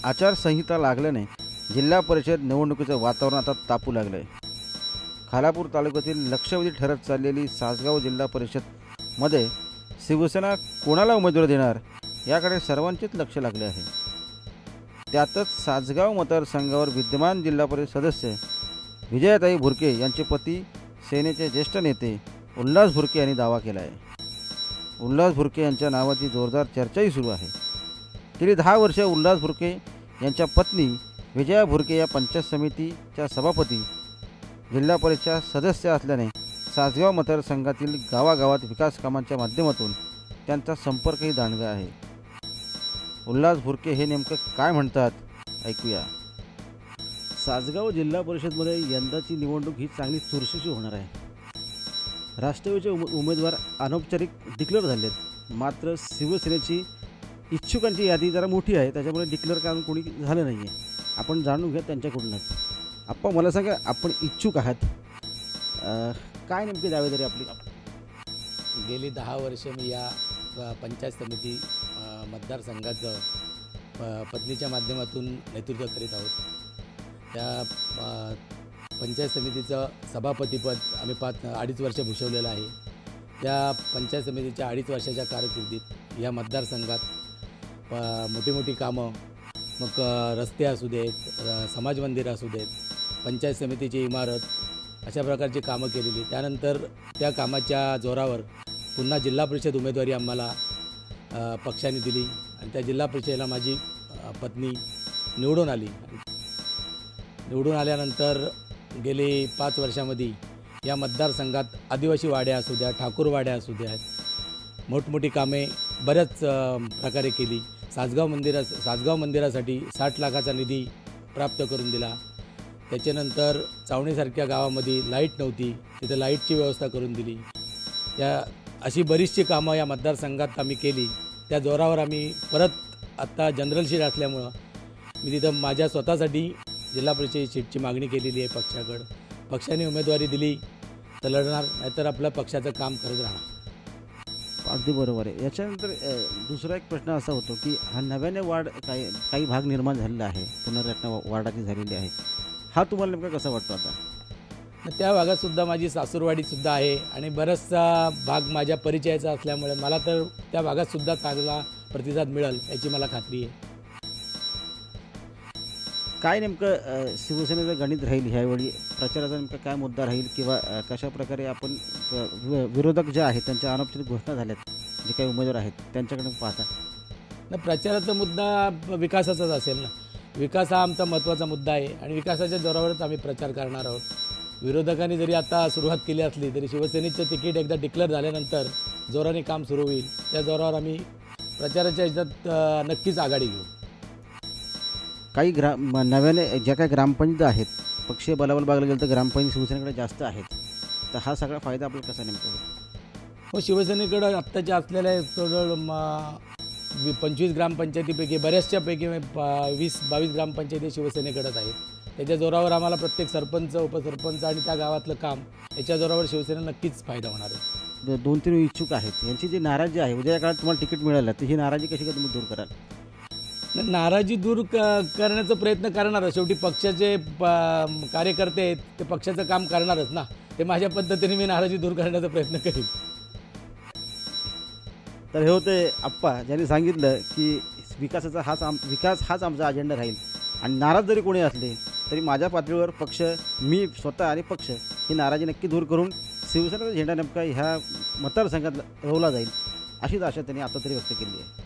आचारसंहिता लागल्याने जिल्हा परिषद निवडणुकीचं वातावरण आता तापू लागलं आहे। खालापूर तालुक्यातील लक्षवेधी ठरत चाललेली सासगाव जिल्हा परिषदमध्ये शिवसेना कोणाला उमेदवारी देणार याकडे सर्वांचेच लक्ष लागले आहे। त्यातच सासगाव मतदारसंघावर विद्यमान जिल्हा परिषद सदस्य विजयाताई भुरके यांचे पती सेनेचे ज्येष्ठ नेते उल्हास भुरके यांनी दावा केला आहे। उल्हास भुरके यांच्या नावाची जोरदार चर्चाही सुरू आहे। गेली 10 वर्षे उल्हास भुरके यांच्या पत्नी विजया भुरके या पंचायत समितीच्या सभापती जिल्हा परिषद सदस्य असल्याने सासगाव मतदारसंघातील गावागावात विकास कामांच्या माध्यमातून त्यांचा संपर्कही दांडगा आहे। उल्हास भुरके हे नेमकं काय म्हणतात ऐकूया। सासगाव जिल्हा परिषदमध्ये यंदाची निवडणूक ही चांगली चुरशीची होणार आहे। राष्ट्रवादीचे उमेदवार अनौपचारिक डिक्लेअर झालेत, मात्र शिवसेनेची इच्छुकांची यादी जरा मोठी आहे, त्याच्यामुळे डिक्लेअर काम कोणी झालं नाही आहे। आपण जाणून घ्या त्यांच्याकडूनच। आप्पा मला सांगा, आपण इच्छुक आहात, काय नेमकी दावेदारी आपली? गेली 10 वर्षे मी या पंचायत समिती मतदारसंघाचं पत्नीच्या माध्यमातून नेतृत्व करीत आहोत। त्या पंचायत समितीचं सभापतीपद आम्ही 2.5 वर्ष भूषवलेलं आहे। त्या पंचायत समितीच्या 2.5 वर्षाच्या कारकिर्दीत या मतदारसंघात मोठी मोठी कामं, मग रस्ते असू देत, समाज मंदिर असू देत, पंचायत समितीची इमारत, अशा प्रकारची कामं केलेली। त्यानंतर त्या कामाच्या जोरावर पुन्हा जिल्हा परिषद उमेदवारी आम्हाला पक्षाने दिली आणि त्या जिल्हा परिषदेला माझी पत्नी निवडून आली। निवडून आल्यानंतर गेले 5 वर्षामध्ये या मतदारसंघात आदिवासी वाड्या असू द्या, ठाकूर वाड्या असू द्या, मोठमोठी कामे बऱ्याच प्रकारे केली। सासगाव मंदिरासाठी 60 लाखाचा निधी प्राप्त करून दिला। त्याच्यानंतर चावणीसारख्या गावामध्ये लाईट नव्हती, तिथे लाईटची व्यवस्था करून दिली। या अशी बरीचशी कामं या मतदारसंघात आम्ही केली। त्या जोरावर आम्ही परत आत्ता जनरल सीट असल्यामुळं मी तिथं माझ्या स्वतःसाठी जिल्हा परिषद सीटची मागणी केलेली आहे पक्षाकडं। पक्षाने उमेदवारी दिली तर लढणार, नाहीतर आपल्या पक्षाचं काम करत राहणार। अगदी बरोबर आहे। याच्यानंतर दुसरा एक प्रश्न असा होतो की हा नव्याने वाढ काही भाग निर्माण झालेला आहे, पुनर्रचना वार्डाची झालेली आहे, हा तुम्हाला नेमका कसा वाटतो? आता त्या भागातसुद्धा माझी सासूरवाडीसुद्धा आहे आणि बराचसा भाग माझ्या परिचयाचा असल्यामुळे मला तर त्या भागातसुद्धा चांगला प्रतिसाद मिळेल याची मला खात्री आहे। काय नेमकं शिवसेनेचं गणित राहील ह्यावेळी? प्रचाराचा नेमका काय मुद्दा राहील किंवा कशा प्रकारे आपण विरोधक जे आहेत त्यांच्या अनौपचारिक घोषणा झाल्यात, जे काही उमेदवार आहेत त्यांच्याकडे पाहता? ना, प्रचाराचा मुद्दा विकासाचाच असेल ना। विकास हा आमचा महत्त्वाचा मुद्दा आहे आणि विकासाच्या जोरावरच आम्ही प्रचार करणार आहोत। विरोधकांनी जरी आता सुरुवात केली असली तरी शिवसेनेचं तिकीट एकदा डिक्लेअर झाल्यानंतर जोराने काम सुरू होईल। त्या जोरावर आम्ही प्रचाराच्या ह्याच्यात नक्कीच आघाडी घेऊ। काही नव्याने ज्या काही ग्रामपंचायत आहेत, पक्षीय बलाबल बघायला गेलं तर ग्रामपंचायत शिवसेनेकडे जास्त आहेत, तर हा सगळा फायदा आपल्याला कसा नेमका होईल? हो, शिवसेनेकडं आत्ताच्या असलेल्या 25 ग्रामपंचायतीपैकी बऱ्याचशापैकी 20-22 ग्रामपंचायती शिवसेनेकडंच आहेत। त्याच्या जोरावर आम्हाला प्रत्येक सरपंच, उपसरपंच आणि त्या गावातलं काम याच्या जोरावर शिवसेना नक्कीच फायदा होणार आहे। 2-3 इच्छुक आहेत, यांची जी नाराजी आहे, उद्या काळात तुम्हाला तिकीट मिळालं तर ही नाराजी कशी तुम्ही दूर कराल? नाराजी दूर करण्याचा प्रयत्न करणार। शेवटी पक्षाचे कार्यकर्ते आहेत, ते पक्षाचं काम करणारच ना। ते माझ्या पद्धतीने मी नाराजी दूर करण्याचा प्रयत्न करेन। तर हे होते आप्पा, ज्यांनी सांगितलं की विकास हाच आमचा अजेंडा राहील आणि नाराज जरी कोणी असले तरी माझ्या पातळीवर पक्ष, मी स्वतः आणि पक्ष ही नाराजी नक्की दूर करून शिवसेनेचा झेंडा नेमका ह्या मतदारसंघात रोवला जाईल, अशीच आशा त्यांनी आता तरी व्यक्त केली आहे।